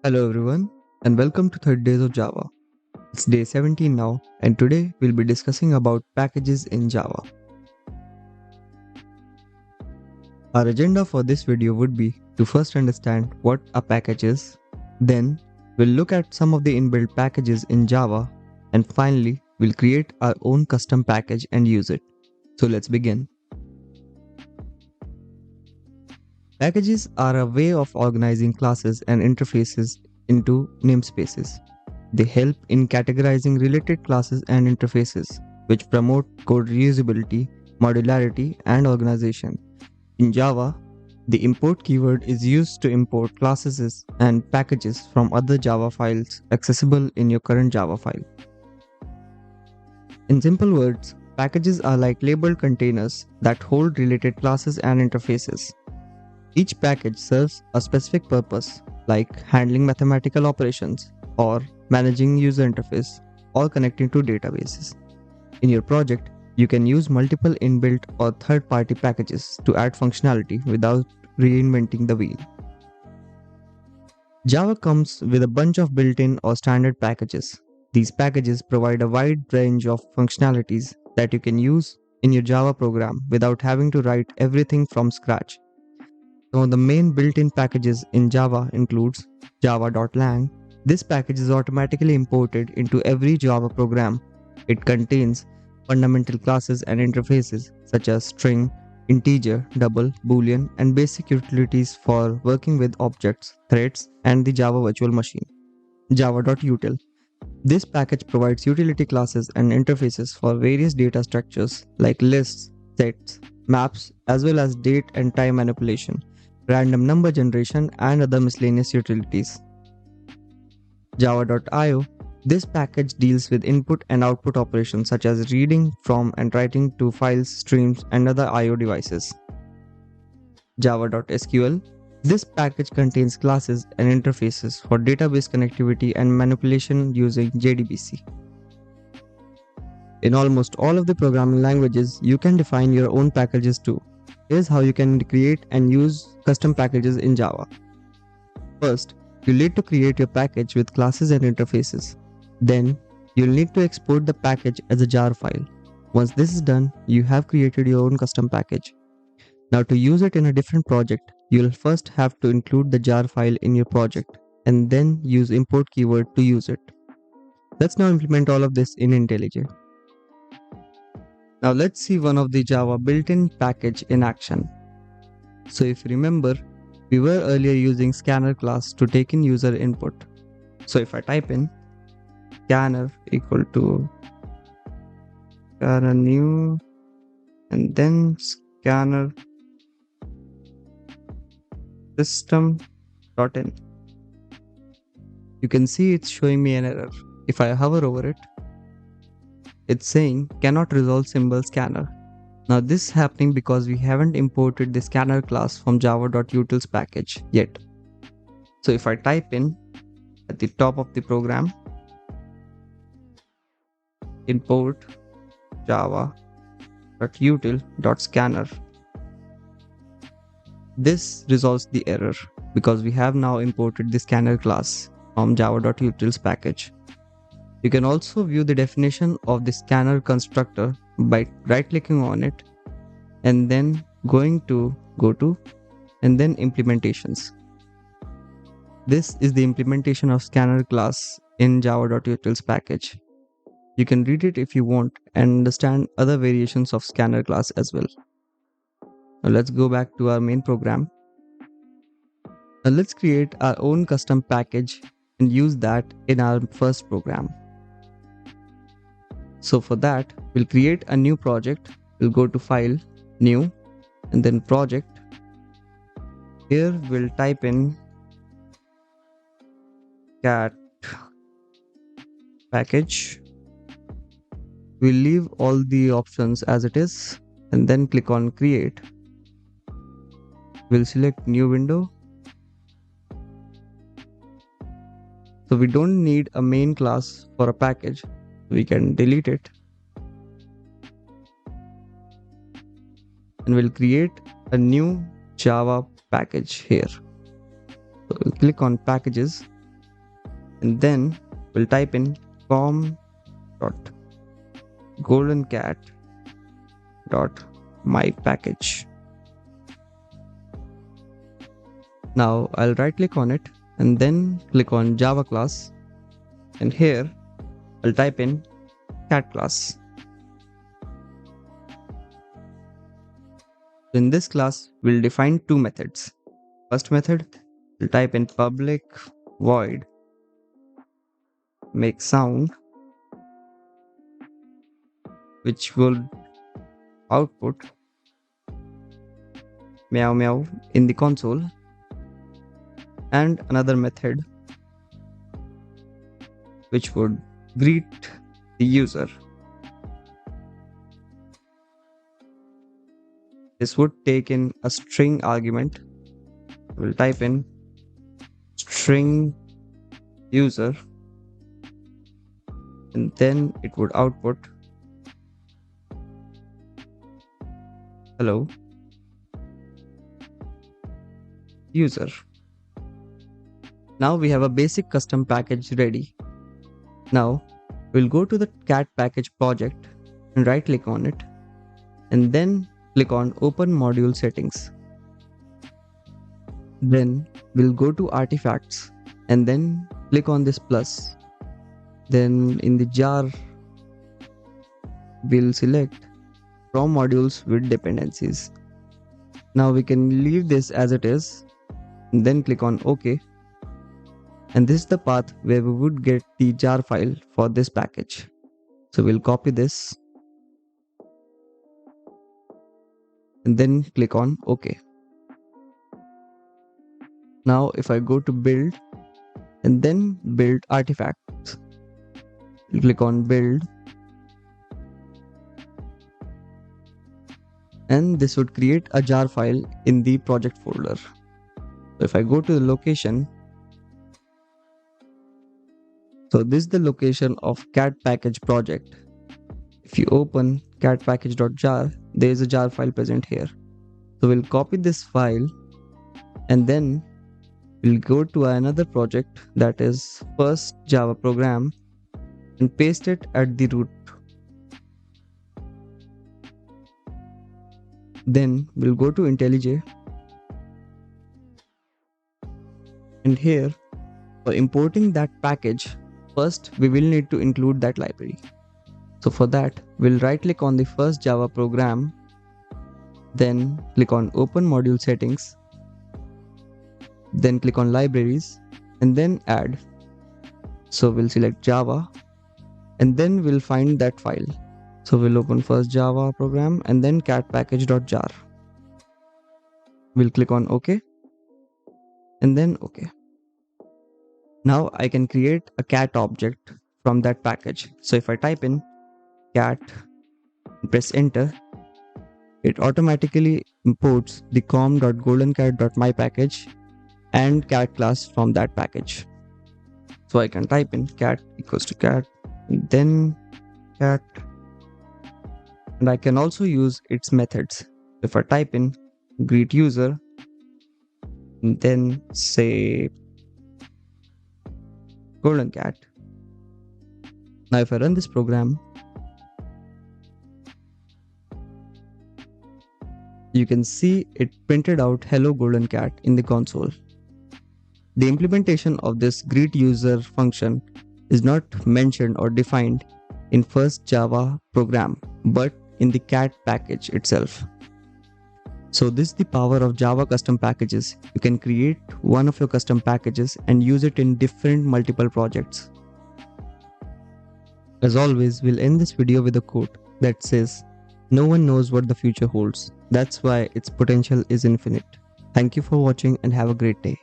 Hello everyone and welcome to 30 Days of Java. It's day 17 now and today we'll be discussing about packages in Java. Our agenda for this video would be to first understand what a package is, then we'll look at some of the inbuilt packages in Java, and finally we'll create our own custom package and use it. So let's begin. Packages are a way of organizing classes and interfaces into namespaces. They help in categorizing related classes and interfaces, which promote code reusability, modularity, and organization. In Java, the import keyword is used to import classes and packages from other Java files accessible in your current Java file. In simple words, packages are like labeled containers that hold related classes and interfaces. Each package serves a specific purpose, like handling mathematical operations or managing user interface or connecting to databases. In your project, you can use multiple inbuilt or third-party packages to add functionality without reinventing the wheel. Java comes with a bunch of built-in or standard packages. These packages provide a wide range of functionalities that you can use in your Java program without having to write everything from scratch. Some of the main built-in packages in Java includes java.lang. This package is automatically imported into every Java program. It contains fundamental classes and interfaces such as string, integer, double, boolean, and basic utilities for working with objects, threads, and the Java virtual machine. Java.util. This package provides utility classes and interfaces for various data structures like lists, sets, maps, as well as date and time manipulation, random number generation, and other miscellaneous utilities. Java.io. This package deals with input and output operations such as reading from and writing to files, streams, and other I/O devices. Java.sql. This package contains classes and interfaces for database connectivity and manipulation using JDBC. In almost all of the programming languages, you can define your own packages too. Here's how you can create and use custom packages in Java. First, you'll need to create your package with classes and interfaces. Then, you'll need to export the package as a jar file. Once this is done, you have created your own custom package. Now to use it in a different project, you'll first have to include the jar file in your project and then use import keyword to use it. Let's now implement all of this in IntelliJ. Now let's see one of the Java built-in package in action. So if you remember, we were earlier using scanner class to take in user input. So if I type in scanner equal to scanner new and then scanner system.in, you can see it's showing me an error. If I hover over it, it's saying cannot resolve symbol scanner. Now this is happening because we haven't imported the scanner class from java.utils package yet. So if I type in at the top of the program, import java.util.scanner, this resolves the error because we have now imported the scanner class from java.utils package. You can also view the definition of the scanner constructor by right-clicking on it and then going to go to and then implementations. This is the implementation of scanner class in java.utils package. You can read it if you want and understand other variations of scanner class as well. Now let's go back to our main program. Now let's create our own custom package and use that in our first program. So for that, we'll create a new project. We'll go to File, New, and then Project. Here we'll type in cat package. We'll leave all the options as it is and then click on Create. We'll select New Window. So we don't need a main class for a package. We can delete it. And we'll create a new Java package here. So we'll click on Packages And then we'll type in com.goldencat.mypackage. Now I'll right click on it and then click on Java class, and here I'll type in cat class. In this class, we'll define two methods. First method, we'll type in public void make sound, which will output meow meow in the console, and another method which would greet the user. This would take in a string argument. We'll type in string user, and then it would output hello user. Now we have a basic custom package ready. Now we'll go to the cat package project and right click on it, and then click on open module settings. Then we'll go to artifacts and then click on this plus. Then in the jar we'll select from modules with dependencies. Now we can leave this as it is and then click on OK. And this is the path where we would get the jar file for this package. So we'll copy this and then click on OK. Now if I go to build and then build artifacts, click on build, and this would create a jar file in the project folder. So if I go to the location, so this is the location of cat package project. If you open cat package.jar, there is a jar file present here. So we'll copy this file and then we'll go to another project, that is first Java program, and paste it at the root. Then we'll go to IntelliJ, and here for importing that package, first we will need to include that library. So for that, we'll right click on the first Java program, then click on open module settings, then click on libraries and then add. So we'll select Java and then we'll find that file. So we'll open first Java program and then cat package.jar. We'll click on OK and then OK. Now I can create a cat object from that package. So if I type in cat and press enter, it automatically imports the com.goldencat.mypackage and cat class from that package. So I can type in cat equals to cat and then cat, and I can also use its methods. If I type in greet user and then say GoldenCat. Now if I run this program, you can see it printed out hello GoldenCat in the console. The implementation of this greet user function is not mentioned or defined in first Java program, but in the cat package itself. So this is the power of Java custom packages. You can create one of your custom packages and use it in different multiple projects. As always, we'll end this video with a quote that says, "No one knows what the future holds. That's why its potential is infinite." Thank you for watching and have a great day.